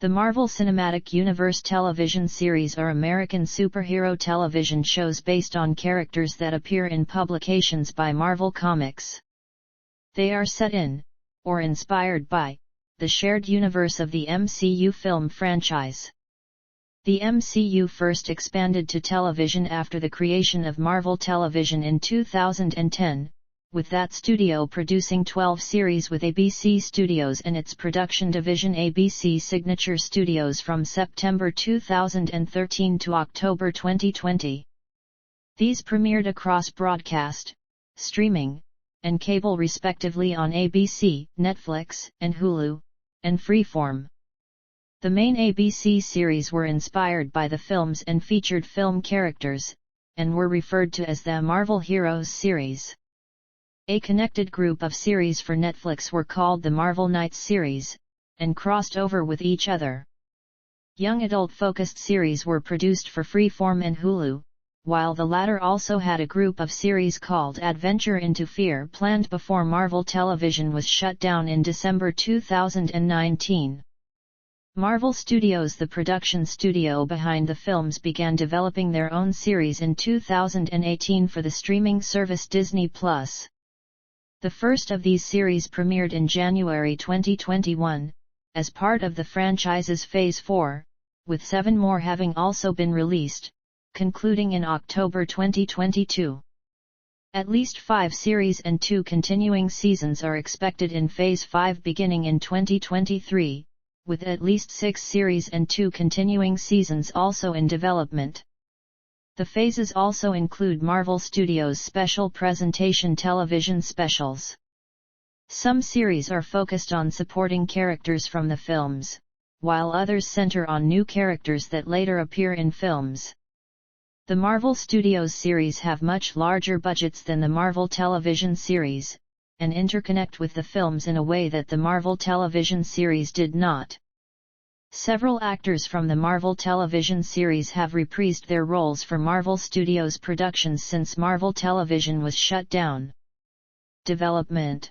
The Marvel Cinematic Universe television series are American superhero television shows based on characters that appear in publications by Marvel Comics. They are set in, or inspired by, the shared universe of the MCU film franchise. The MCU first expanded to television after the creation of Marvel Television in 2010, with that studio producing 12 series with ABC Studios and its production division ABC Signature Studios from September 2013 to October 2020. These premiered across broadcast, streaming, and cable respectively on ABC, Netflix, and Hulu, and Freeform. The main ABC series were inspired by the films and featured film characters, and were referred to as the Marvel Heroes series. A connected group of series for Netflix were called the Marvel Knights series, and crossed over with each other. Young adult-focused series were produced for Freeform and Hulu, while the latter also had a group of series called Adventure into Fear planned before Marvel Television was shut down in December 2019. Marvel Studios, the production studio behind the films, began developing their own series in 2018 for the streaming service Disney+. The first of these series premiered in January 2021, as part of the franchise's Phase 4, with 7 more having also been released, concluding in October 2022. At least 5 series and 2 continuing seasons are expected in Phase 5 beginning in 2023, with at least 6 series and 2 continuing seasons also in development. The phases also include Marvel Studios' special presentation television specials. Some series are focused on supporting characters from the films, while others center on new characters that later appear in films. The Marvel Studios series have much larger budgets than the Marvel Television series, and interconnect with the films in a way that the Marvel Television series did not. Several actors from the Marvel Television series have reprised their roles for Marvel Studios productions since Marvel Television was shut down. Development.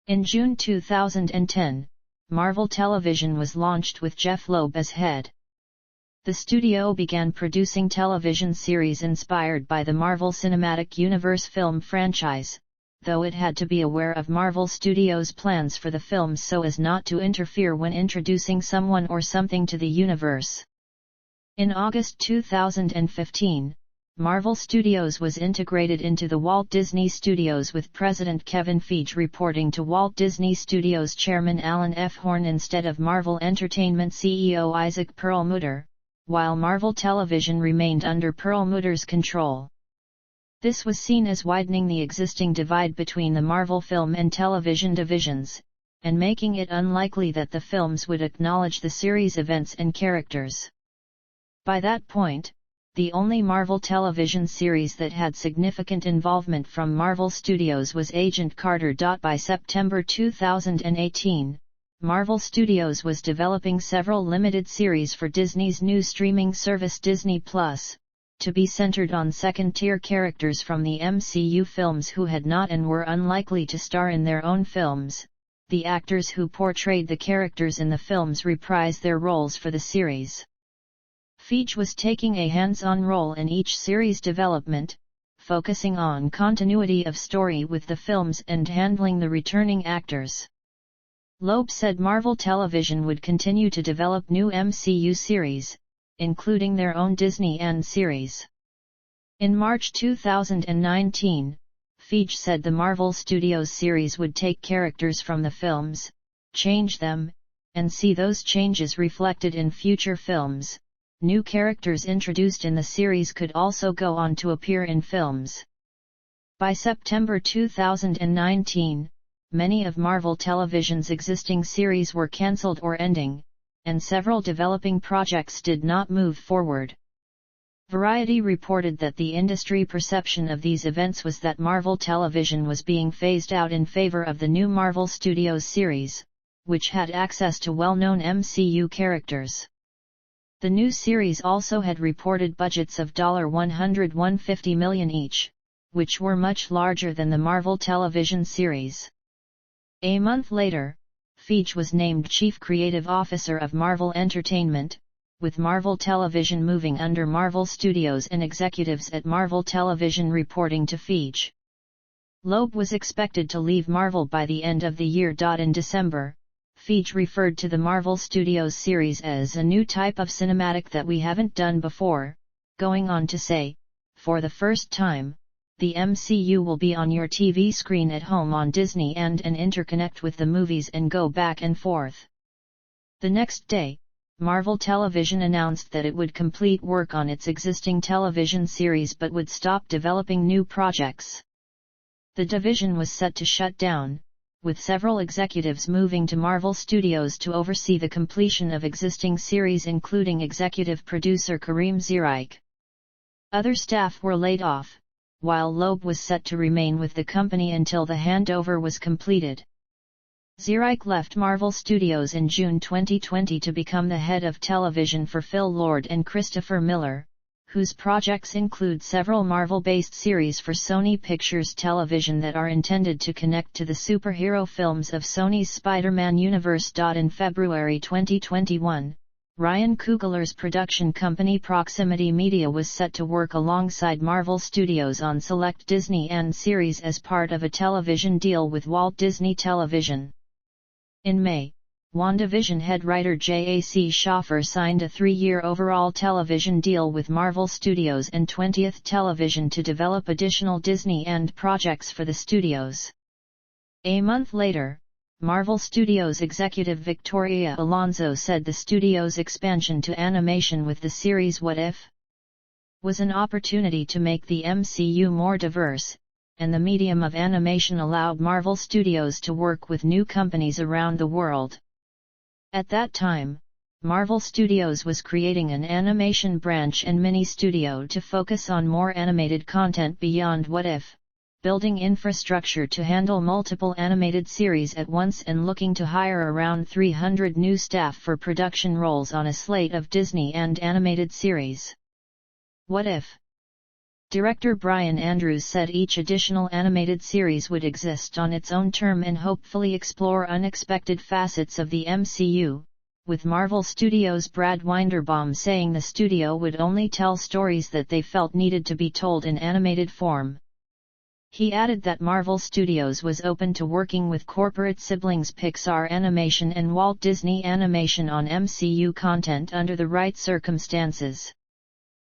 In June 2010, Marvel Television was launched with Jeff Loeb as head. The studio began producing television series inspired by the Marvel Cinematic Universe film franchise, though it had to be aware of Marvel Studios' plans for the films so as not to interfere when introducing someone or something to the universe. In August 2015, Marvel Studios was integrated into the Walt Disney Studios, with President Kevin Feige reporting to Walt Disney Studios Chairman Alan F. Horn instead of Marvel Entertainment CEO Isaac Perlmutter, while Marvel Television remained under Perlmutter's control. This was seen as widening the existing divide between the Marvel film and television divisions, and making it unlikely that the films would acknowledge the series' events and characters. By that point, the only Marvel Television series that had significant involvement from Marvel Studios was Agent Carter. By September 2018, Marvel Studios was developing several limited series for Disney's new streaming service Disney+, to be centered on second-tier characters from the MCU films who had not and were unlikely to star in their own films. The actors who portrayed the characters in the films reprise their roles for the series. Feige was taking a hands-on role in each series' development, focusing on continuity of story with the films and handling the returning actors. Loeb said Marvel Television would continue to develop new MCU series, including their own Disney and series. In March 2019, Feige said the Marvel Studios series would take characters from the films, change them, and see those changes reflected in future films. New characters introduced in the series could also go on to appear in films. By September 2019, many of Marvel Television's existing series were cancelled or ending, and several developing projects did not move forward. Variety reported that the industry perception of these events was that Marvel Television was being phased out in favor of the new Marvel Studios series, which had access to well-known MCU characters. The new series also had reported budgets of $150 million each, which were much larger than the Marvel Television series. A month later, Feige was named Chief Creative Officer of Marvel Entertainment, with Marvel Television moving under Marvel Studios and executives at Marvel Television reporting to Feige. Loeb was expected to leave Marvel by the end of the year. In December, Feige referred to the Marvel Studios series as a new type of cinematic that we haven't done before, going on to say, "For the first time, the MCU will be on your TV screen at home on Disney and interconnect with the movies and go back and forth." The next day, Marvel Television announced that it would complete work on its existing television series but would stop developing new projects. The division was set to shut down, with several executives moving to Marvel Studios to oversee the completion of existing series, including executive producer Kareem Zirike. Other staff were laid off, while Loeb was set to remain with the company until the handover was completed. Zirike left Marvel Studios in June 2020 to become the head of television for Phil Lord and Christopher Miller, whose projects include several Marvel-based series for Sony Pictures Television that are intended to connect to the superhero films of Sony's Spider-Man universe. In February 2021, Ryan Coogler's production company Proximity Media was set to work alongside Marvel Studios on select Disney and series as part of a television deal with Walt Disney Television. In May, WandaVision head writer J.A.C. Schaffer signed a 3-year overall television deal with Marvel Studios and 20th Television to develop additional Disney and projects for the studios. A month later, Marvel Studios executive Victoria Alonso said the studio's expansion to animation with the series What If? Was an opportunity to make the MCU more diverse, and the medium of animation allowed Marvel Studios to work with new companies around the world. At that time, Marvel Studios was creating an animation branch and mini studio to focus on more animated content beyond What If, building infrastructure to handle multiple animated series at once and looking to hire around 300 new staff for production roles on a slate of Disney and animated series. What If? Director Brian Andrews said each additional animated series would exist on its own term and hopefully explore unexpected facets of the MCU, with Marvel Studios' Brad Winderbaum saying the studio would only tell stories that they felt needed to be told in animated form. He added that Marvel Studios was open to working with corporate siblings Pixar Animation and Walt Disney Animation on MCU content under the right circumstances.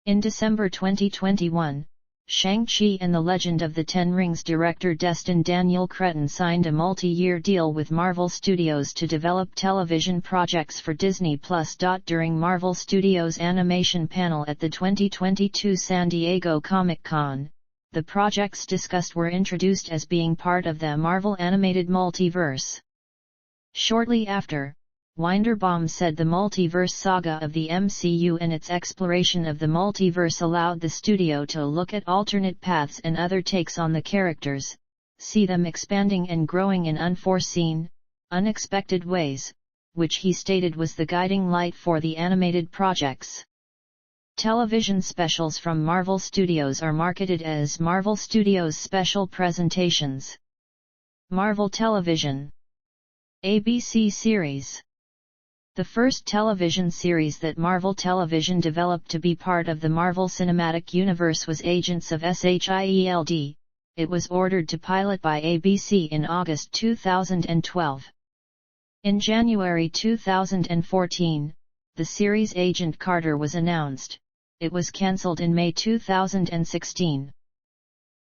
In December 2021, Shang-Chi and the Legend of the Ten Rings director Destin Daniel Cretton signed a multi-year deal with Marvel Studios to develop television projects for Disney+. During Marvel Studios' animation panel at the 2022 San Diego Comic-Con, the projects discussed were introduced as being part of the Marvel Animated Multiverse. Shortly after, Winderbaum said the multiverse saga of the MCU and its exploration of the multiverse allowed the studio to look at alternate paths and other takes on the characters, see them expanding and growing in unforeseen, unexpected ways, which he stated was the guiding light for the animated projects. Television specials from Marvel Studios are marketed as Marvel Studios Special Presentations. Marvel Television ABC Series. The first television series that Marvel Television developed to be part of the Marvel Cinematic Universe was Agents of S.H.I.E.L.D. It was ordered to pilot by ABC in August 2012. In January 2014, the series Agent Carter was announced. It was cancelled in May 2016.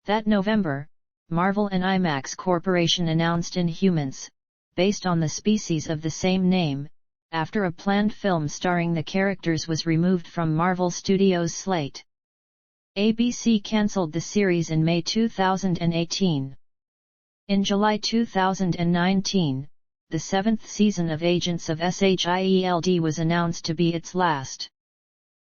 That November, Marvel and IMAX Corporation announced Inhumans, based on the species of the same name, after a planned film starring the characters was removed from Marvel Studios' slate. ABC cancelled the series in May 2018. In July 2019, the 7th season of Agents of S.H.I.E.L.D. was announced to be its last.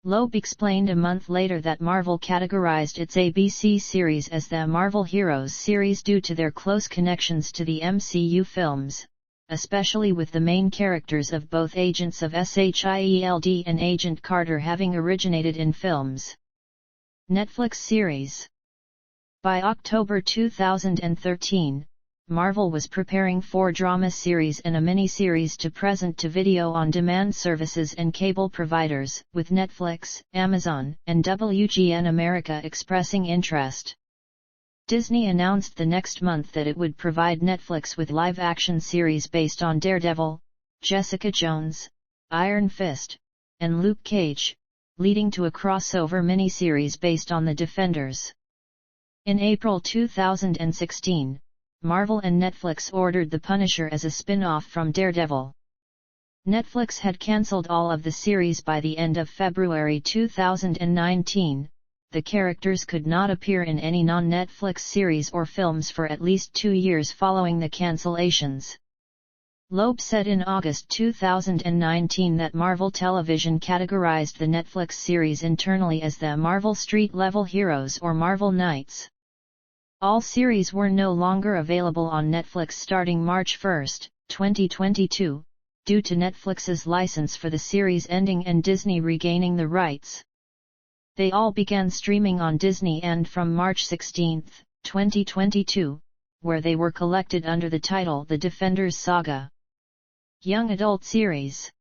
Loeb explained a month later that Marvel categorized its ABC series as the Marvel Heroes series due to their close connections to the MCU films, especially with the main characters of both Agents of S.H.I.E.L.D. and Agent Carter having originated in films. Netflix series. By October 2013, Marvel was preparing 4 drama series and a mini-series to present to video-on-demand services and cable providers, with Netflix, Amazon, and WGN America expressing interest. Disney announced the next month that it would provide Netflix with live-action series based on Daredevil, Jessica Jones, Iron Fist, and Luke Cage, leading to a crossover mini-series based on the Defenders. In April 2016, Marvel and Netflix ordered The Punisher as a spin-off from Daredevil. Netflix had cancelled all of the series by the end of February 2019. The characters could not appear in any non-Netflix series or films for at least 2 years following the cancellations. Loeb said in August 2019 that Marvel Television categorized the Netflix series internally as the Marvel Street Level Heroes or Marvel Knights. All series were no longer available on Netflix starting March 1, 2022, due to Netflix's license for the series ending and Disney regaining the rights. They all began streaming on Disney and from March 16, 2022, where they were collected under the title The Defenders Saga. Young Adult Series.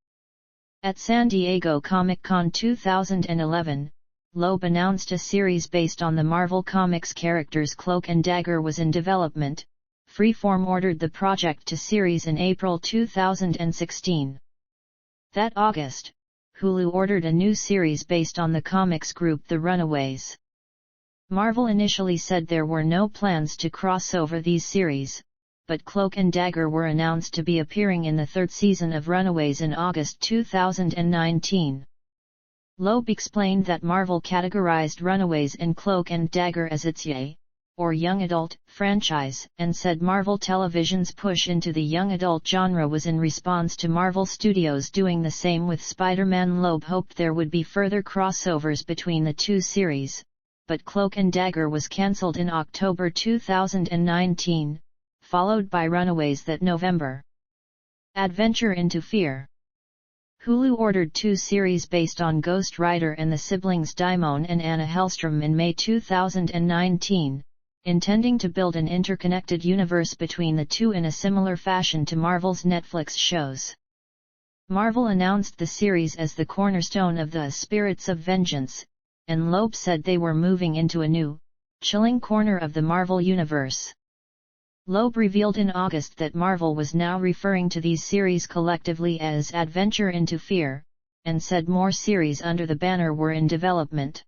At San Diego Comic-Con 2011, Loeb announced a series based on the Marvel Comics characters Cloak and Dagger was in development. Freeform ordered the project to series in April 2016. That August, Hulu ordered a new series based on the comics group The Runaways. Marvel initially said there were no plans to cross over these series, but Cloak and Dagger were announced to be appearing in the 3rd season of Runaways in August 2019. Loeb explained that Marvel categorized Runaways and Cloak and Dagger as its YA, or young adult, franchise, and said Marvel Television's push into the young adult genre was in response to Marvel Studios doing the same with Spider-Man. Loeb hoped there would be further crossovers between the two series, but Cloak and Dagger was cancelled in October 2019, followed by Runaways that November. Adventure into Fear. Hulu ordered 2 series based on Ghost Rider and the siblings Daimon and Anna Hellstrom in May 2019, intending to build an interconnected universe between the two in a similar fashion to Marvel's Netflix shows. Marvel announced the series as the cornerstone of the Spirits of Vengeance, and Loeb said they were moving into a new, chilling corner of the Marvel Universe. Loeb revealed in August that Marvel was now referring to these series collectively as Adventure into Fear, and said more series under the banner were in development.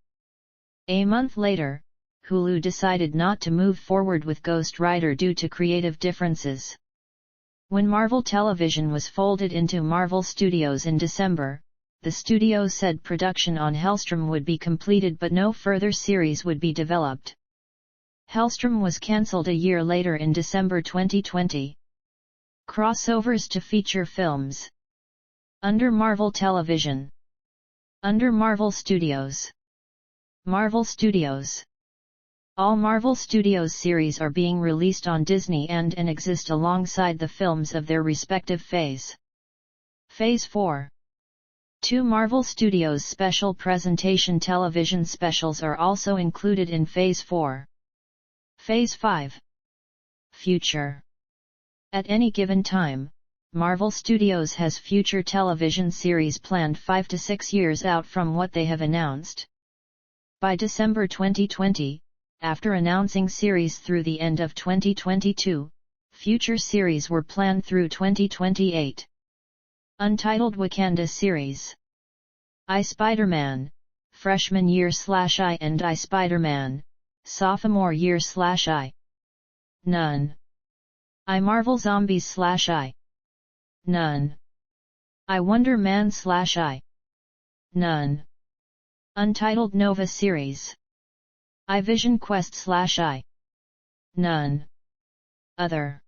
A month later, Hulu decided not to move forward with Ghost Rider due to creative differences. When Marvel Television was folded into Marvel Studios in December, the studio said production on Hellstrom would be completed but no further series would be developed. Hellstrom was cancelled a year later in December 2020. Crossovers to feature films. Under Marvel Television. Under Marvel Studios. Marvel Studios. All Marvel Studios series are being released on Disney and exist alongside the films of their respective phase. Phase 4. 2 Marvel Studios special presentation television specials are also included in Phase 4. Phase 5. Future. At any given time, Marvel Studios has future television series planned 5 to 6 years out from what they have announced. By December 2020, after announcing series through the end of 2022, future series were planned through 2028. Untitled Wakanda series. I Spider-Man, Freshman Year/I and I Spider-Man, Sophomore Year/I. None. I Marvel Zombies/I. None. I Wonder Man/I. None. Untitled Nova series. I Vision Quest/I. None. Other.